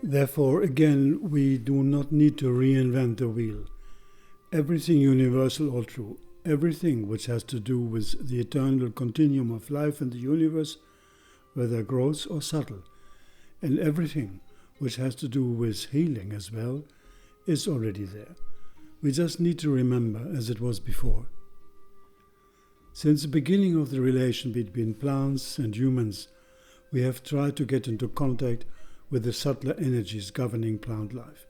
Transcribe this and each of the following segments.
Therefore, again, we do not need to reinvent the wheel. Everything universal or true, everything which has to do with the eternal continuum of life in the universe, whether gross or subtle, and everything which has to do with healing as well, is already there. We just need to remember as it was before. Since the beginning of the relation between plants and humans, we have tried to get into contact with the subtler energies governing plant life,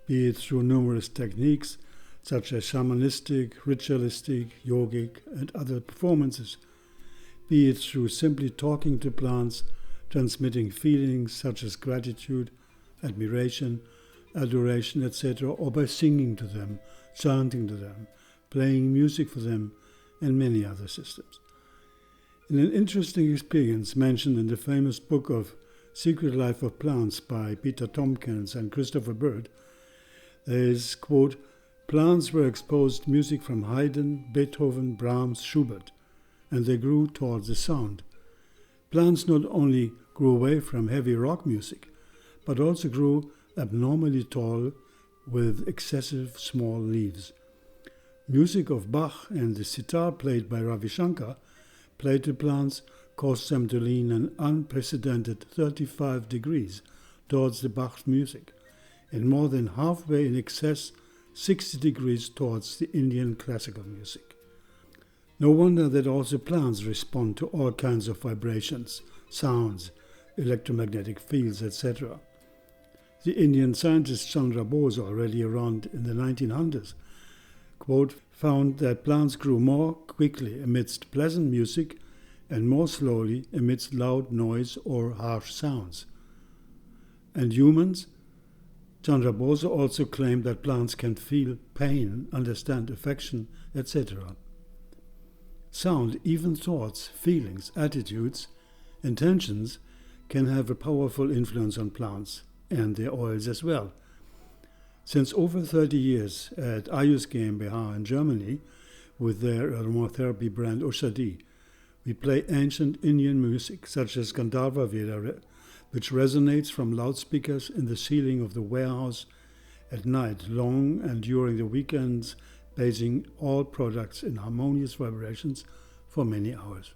be it through numerous techniques such as shamanistic, ritualistic, yogic, and other performances, be it through simply talking to plants, transmitting feelings such as gratitude, admiration, adoration, etc., or by singing to them, chanting to them, playing music for them, and many other systems. In an interesting experience mentioned in the famous book of Secret Life of Plants by Peter Tompkins and Christopher Bird, there is, quote, plants were exposed to music from Haydn, Beethoven, Brahms, Schubert, and they grew towards the sound. Plants not only grew away from heavy rock music, but also grew abnormally tall with excessive small leaves. Music of Bach and the sitar played by Ravi Shankar played to plants caused them to lean an unprecedented 35 degrees towards the Bach's music, and more than halfway in excess 60 degrees towards the Indian classical music. No wonder that also plants respond to all kinds of vibrations, sounds, electromagnetic fields, etc. The Indian scientist Chandra Bose, already around in the 1900s, quote, found that plants grew more quickly amidst pleasant music and more slowly amidst loud noise or harsh sounds. And humans? Chandra Bose also claimed that plants can feel pain, understand affection, etc. Sound, even thoughts, feelings, attitudes, intentions can have a powerful influence on plants and their oils as well. Since over 30 years at Ayush GmbH in Germany, with their aromatherapy brand Oshadi, we play ancient Indian music such as Gandharva Veda, which resonates from loudspeakers in the ceiling of the warehouse at night, long and during the weekends, basing all products in harmonious vibrations for many hours.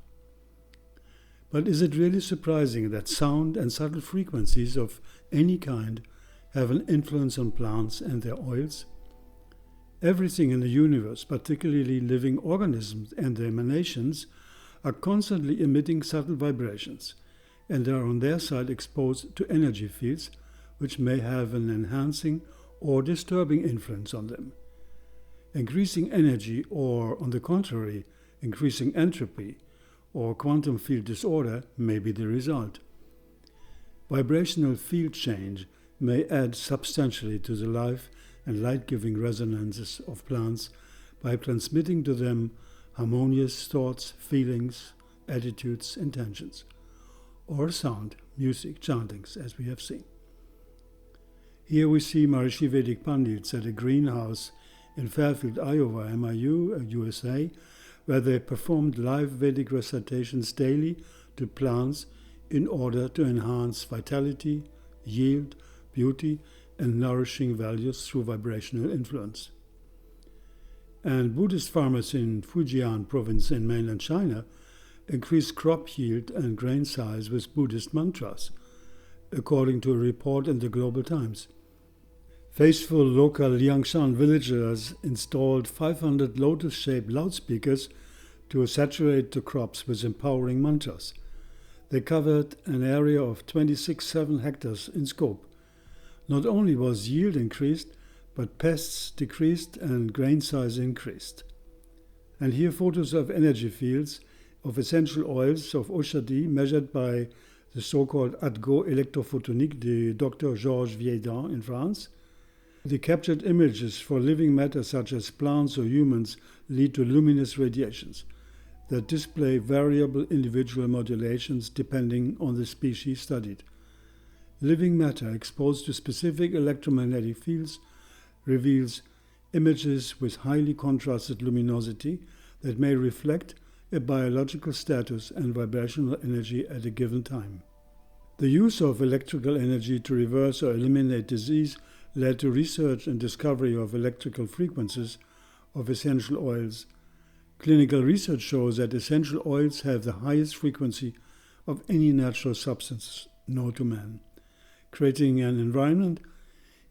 But is it really surprising that sound and subtle frequencies of any kind have an influence on plants and their oils? Everything in the universe, particularly living organisms and their emanations, are constantly emitting subtle vibrations, and are on their side exposed to energy fields which may have an enhancing or disturbing influence on them. Increasing energy, or on the contrary, increasing entropy or quantum field disorder may be the result. Vibrational field change may add substantially to the life and light-giving resonances of plants by transmitting to them harmonious thoughts, feelings, attitudes, intentions, or sound, music, chantings, as we have seen. Here we see Maharishi Vedic Pandits at a greenhouse in Fairfield, Iowa, MIU, USA, where they performed live Vedic recitations daily to plants in order to enhance vitality, yield, beauty, and nourishing values through vibrational influence. And Buddhist farmers in Fujian province in mainland China increased crop yield and grain size with Buddhist mantras, according to a report in the Global Times. Faithful local Liangshan villagers installed 500 lotus-shaped loudspeakers to saturate the crops with empowering mantras. They covered an area of 26.7 hectares in scope. Not only was yield increased, but pests decreased and grain size increased. And here photos of energy fields of essential oils of Oshadi measured by the so-called ADGO electrophotonique de Dr. Georges Viedin in France. The captured images for living matter such as plants or humans lead to luminous radiations that display variable individual modulations depending on the species studied. Living matter exposed to specific electromagnetic fields reveals images with highly contrasted luminosity that may reflect a biological status and vibrational energy at a given time. The use of electrical energy to reverse or eliminate disease led to research and discovery of electrical frequencies of essential oils. Clinical research shows that essential oils have the highest frequency of any natural substance known to man, creating an environment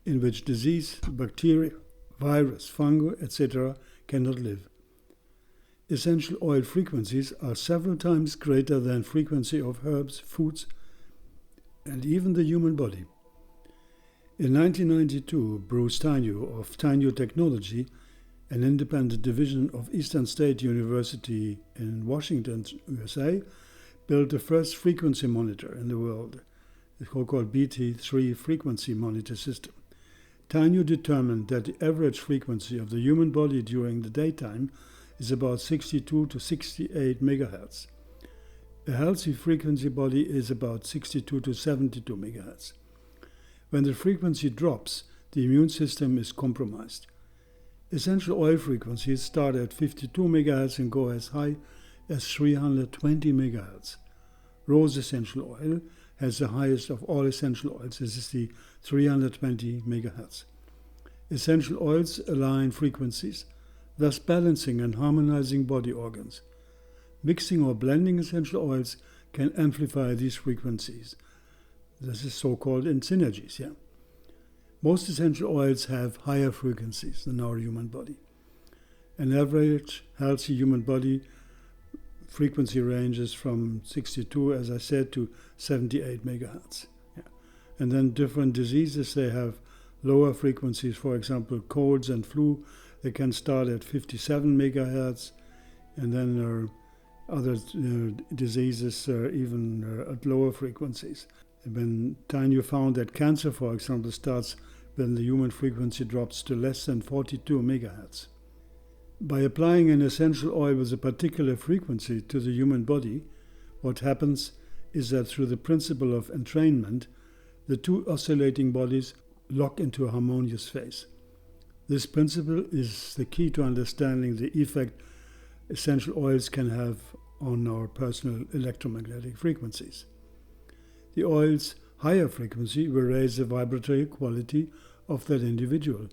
in which disease, bacteria, virus, fungi, etc. cannot live. Essential oil frequencies are several times greater than frequency of herbs, foods, and even the human body. In 1992, Bruce Tanyo of Tanyo Technology, an independent division of Eastern State University in Washington, USA, built the first frequency monitor in the world, the so-called BT3 frequency monitor system. Tanyo determined that the average frequency of the human body during the daytime is about 62 to 68 megahertz. A healthy frequency body is about 62 to 72 megahertz. When the frequency drops, the immune system is compromised. Essential oil frequencies start at 52 megahertz and go as high as 320 megahertz. Rose essential oil has the highest of all essential oils. This is the 320 megahertz. Essential oils align frequencies, thus balancing and harmonizing body organs. Mixing or blending essential oils can amplify these frequencies. This is so-called in synergies. Most essential oils have higher frequencies than our human body. An average healthy human body frequency ranges from 62, as I said, to 78 megahertz. And then different diseases, they have lower frequencies. For example, colds and flu, they can start at 57 megahertz, and then there are other diseases even at lower frequencies. When Tanyo found that cancer, for example, starts when the human frequency drops to less than 42 megahertz. By applying an essential oil with a particular frequency to the human body, what happens is that through the principle of entrainment, the two oscillating bodies lock into a harmonious phase. This principle is the key to understanding the effect essential oils can have on our personal electromagnetic frequencies. The oil's higher frequency will raise the vibratory quality of that individual.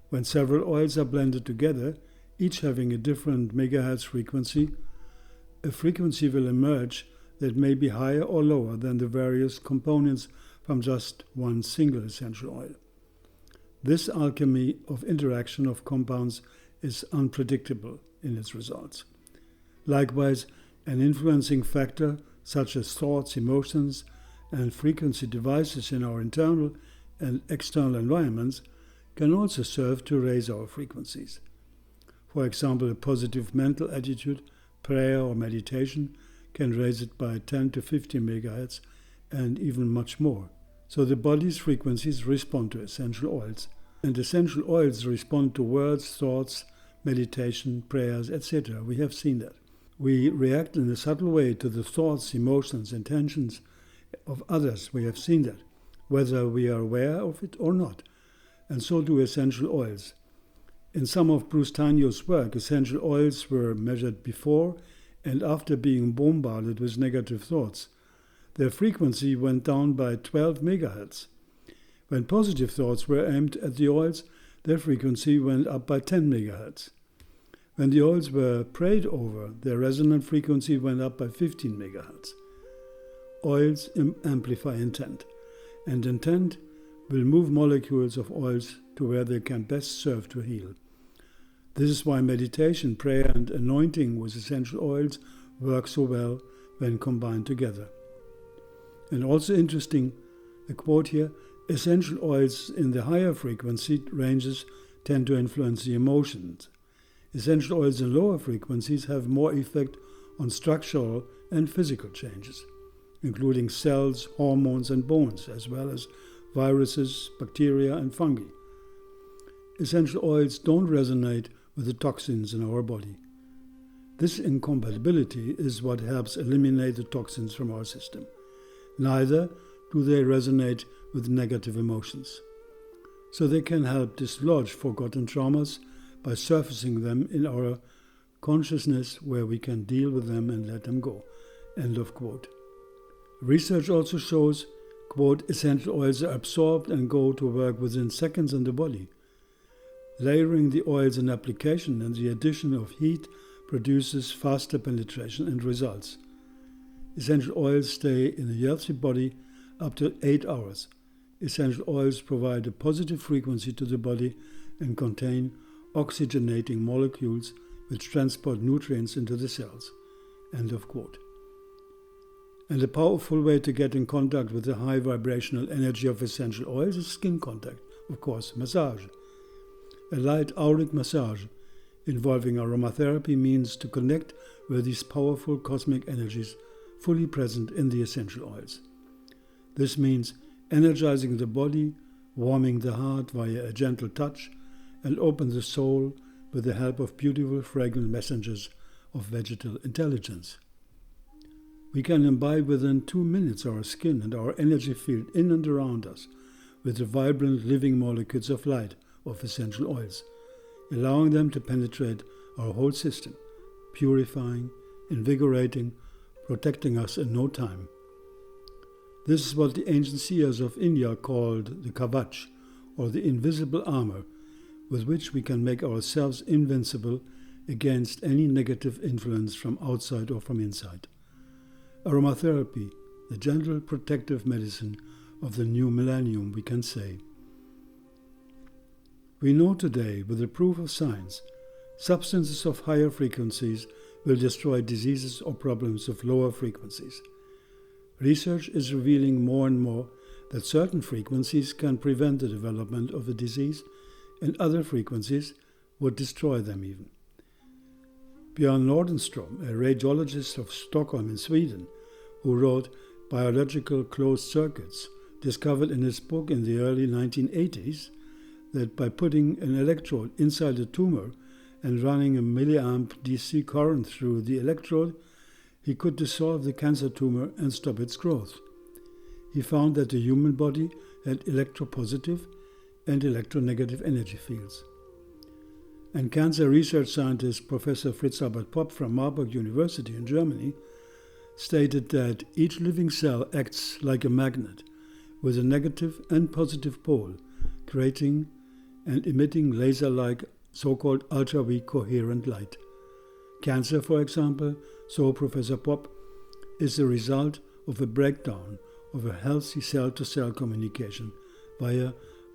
When several oils are blended together, each having a different megahertz frequency, a frequency will emerge that may be higher or lower than the various components from just one single essential oil. This alchemy of interaction of compounds is unpredictable in its results. Likewise, an influencing factor such as thoughts, emotions, and frequency devices in our internal and external environments can also serve to raise our frequencies. For example, a positive mental attitude, prayer or meditation can raise it by 10 to 50 megahertz and even much more. So the body's frequencies respond to essential oils, and essential oils respond to words, thoughts, meditation, prayers, etc. We have seen that. We react in a subtle way to the thoughts, emotions, intentions of others. We have seen that, whether we are aware of it or not. And so do essential oils. In some of Bruce Tanyo's work, essential oils were measured before and after being bombarded with negative thoughts. Their frequency went down by 12 megahertz. When positive thoughts were aimed at the oils, their frequency went up by 10 megahertz. When the oils were prayed over, their resonant frequency went up by 15 megahertz. Oils amplify intent, and intent will move molecules of oils to where they can best serve to heal. This is why meditation, prayer, and anointing with essential oils work so well when combined together. And also interesting, a quote here, essential oils in the higher frequency ranges tend to influence the emotions. Essential oils in lower frequencies have more effect on structural and physical changes, including cells, hormones, and bones, as well as viruses, bacteria, and fungi. Essential oils don't resonate with the toxins in our body. This incompatibility is what helps eliminate the toxins from our system. Neither do they resonate with negative emotions. So they can help dislodge forgotten traumas by surfacing them in our consciousness where we can deal with them and let them go. End of quote. Research also shows, quote, essential oils are absorbed and go to work within seconds in the body. Layering the oils in application and the addition of heat produces faster penetration and results. Essential oils stay in a healthy body up to 8 hours. Essential oils provide a positive frequency to the body and contain oxygenating molecules which transport nutrients into the cells. End of quote. And a powerful way to get in contact with the high vibrational energy of essential oils is skin contact, of course, massage. A light auric massage involving aromatherapy means to connect with these powerful cosmic energies fully present in the essential oils. This means energizing the body, warming the heart via a gentle touch, and open the soul with the help of beautiful fragrant messengers of vegetal intelligence. We can imbibe within 2 minutes our skin and our energy field in and around us with the vibrant living molecules of light of essential oils, allowing them to penetrate our whole system, purifying, invigorating, protecting us in no time. This is what the ancient seers of India called the kavach, or the invisible armor, with which we can make ourselves invincible against any negative influence from outside or from inside. Aromatherapy, the gentle protective medicine of the new millennium, we can say. We know today, with the proof of science, substances of higher frequencies will destroy diseases or problems of lower frequencies. Research is revealing more and more that certain frequencies can prevent the development of a disease and other frequencies would destroy them even. Björn Nordenström, a radiologist of Stockholm in Sweden, who wrote Biological Closed Circuits, discovered in his book in the early 1980s that by putting an electrode inside a tumor and running a milliamp DC current through the electrode, he could dissolve the cancer tumor and stop its growth. He found that the human body had electropositive and electronegative energy fields. And cancer research scientist Professor Fritz Albert Popp from Marburg University in Germany stated that each living cell acts like a magnet with a negative and positive pole, creating and emitting laser-like so-called ultra-weak coherent light. Cancer, for example, so Professor Popp, is the result of a breakdown of a healthy cell-to-cell communication via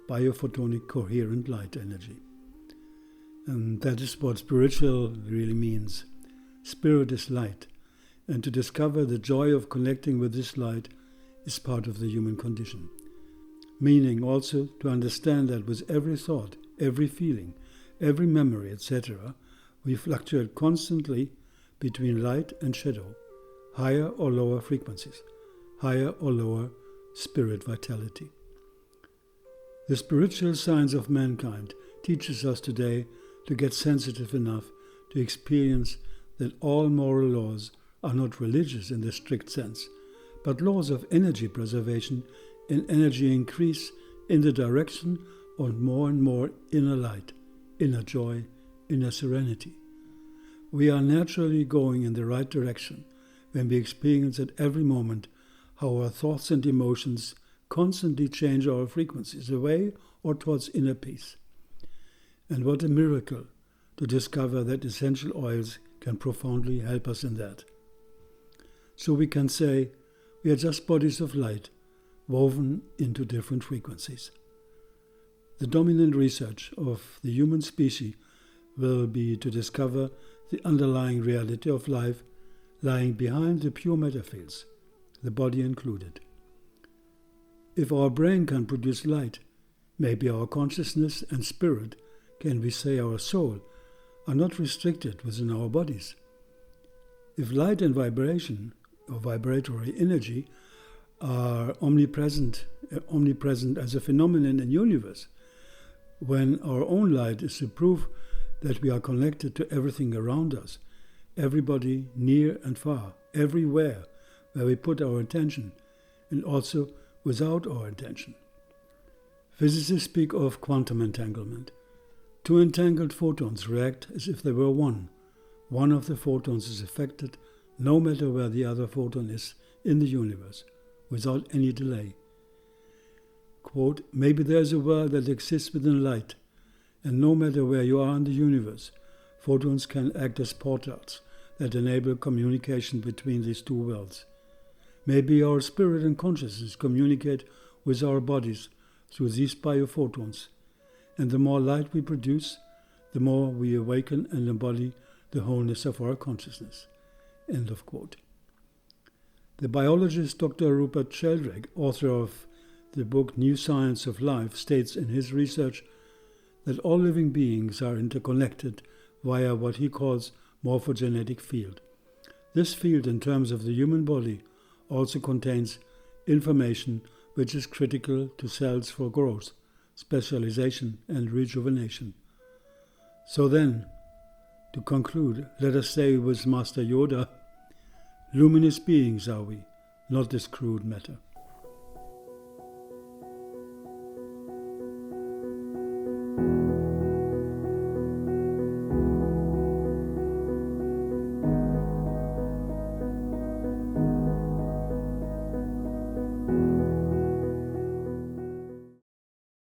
biophotonic coherent light energy. And that is what spiritual really means. Spirit is light, and to discover the joy of connecting with this light is part of the human condition. Meaning also to understand that with every thought, every feeling, every memory, etc., we fluctuate constantly between light and shadow, higher or lower frequencies, higher or lower spirit vitality. The spiritual science of mankind teaches us today to get sensitive enough to experience that all moral laws are not religious in the strict sense, but laws of energy preservation and energy increase in the direction of more and more inner light, inner joy, inner serenity. We are naturally going in the right direction when we experience at every moment how our thoughts and emotions constantly change our frequencies away or towards inner peace. And what a miracle to discover that essential oils can profoundly help us in that. So we can say we are just bodies of light woven into different frequencies. The dominant research of the human species will be to discover the underlying reality of life lying behind the pure matter fields, the body included. If our brain can produce light, maybe our consciousness and spirit, can we say our soul, are not restricted within our bodies. If light and vibration, or vibratory energy, are omnipresent as a phenomenon in the universe, when our own light is the proof that we are connected to everything around us, everybody near and far, everywhere where we put our attention, and also without our attention. Physicists speak of quantum entanglement. Two entangled photons react as if they were one. One of the photons is affected no matter where the other photon is in the universe. without any delay. Quote, maybe there's a world that exists within light, and no matter where you are in the universe, photons can act as portals that enable communication between these two worlds. Maybe our spirit and consciousness communicate with our bodies through these biophotons, and the more light we produce, the more we awaken and embody the wholeness of our consciousness. End of quote. The biologist Dr. Rupert Sheldrake, author of the book New Science of Life, states in his research that all living beings are interconnected via what he calls morphogenetic field. This field, in terms of the human body, also contains information which is critical to cells for growth, specialization, and rejuvenation. So then, to conclude, let us say with Master Yoda, luminous beings are we, not this crude matter.